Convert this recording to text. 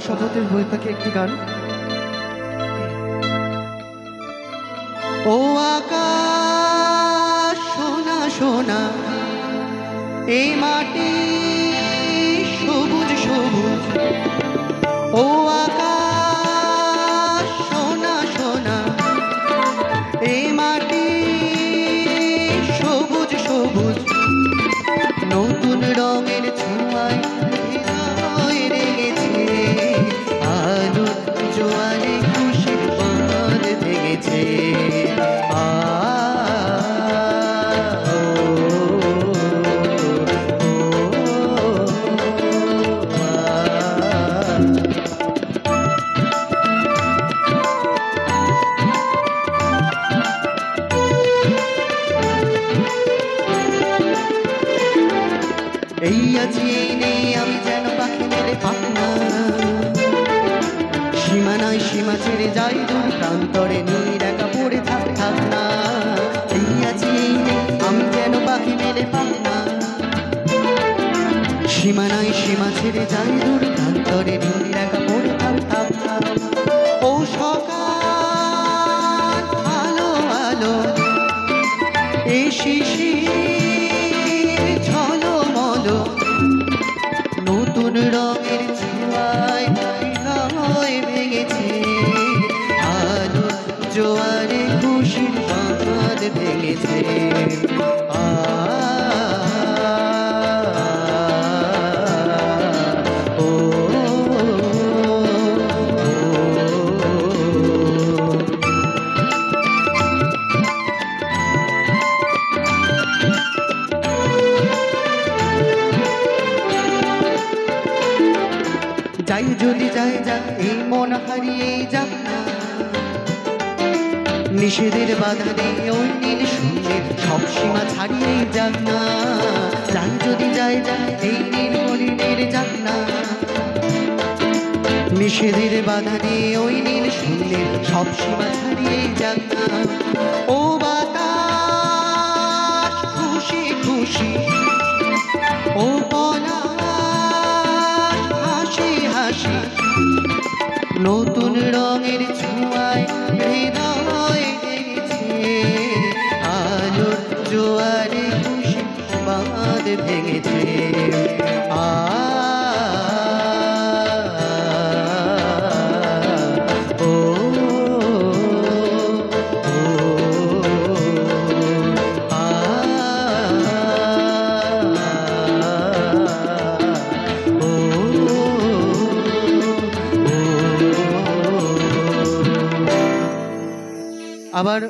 শপথের বই থেকে একটি গান। ও আকাশ সোনা সোনা, এই মাটি সবুজ সবুজ। ও আকাশ সোনা সোনা, এই মাটি সবুজ সবুজ। নতুন রঙের ছোঁয়ায় হৃদয় রেগেছে, আলোর জোয়ারে খুশির বাঁধ ভেঙেছে। এই আছি এই নেই আমি যেন পাখি মেলে পাখনা, সীমানায় সীমা ছেড়ে যাই দূর প্রান্তরে, নীর একা পড়ে থাক না। এই আছি এই নেই আমি যেন পাখি মেলে পাখনা, সীমানায় সীমা ছেড়ে যাই দূর প্রান্তরে, নীর একা পড়ে থাক না। ও সকাল আলো আলো, এই শিশির ঝলমলো, নতুন রঙের ছোঁয়ায় হৃদয় ভেঙেছে, আলো জোয়ারে খুশির বাঁধ ভেঙেছে। যাই যদি যাই যাক এই মন হারিয়ে যাক না, নিষেধের বাধা দিয়ে ওই নীল সূর্যের সব সীমা ছাড়িয়ে যাক না। যাই যদি যাই যাক এই নীল হরিণের যাক না, নিষেধের বাধা দিয়ে ওই নীল সূর্যের সব সীমা ছাড়িয়ে যাক না। ও বাতাস খুশি খুশি, ও নতুন রঙের ছোঁয়ায় হৃদয় ভেঙেছে, আলোর জোয়ারে খুশি বাঁধ ভেঙেছে। আবার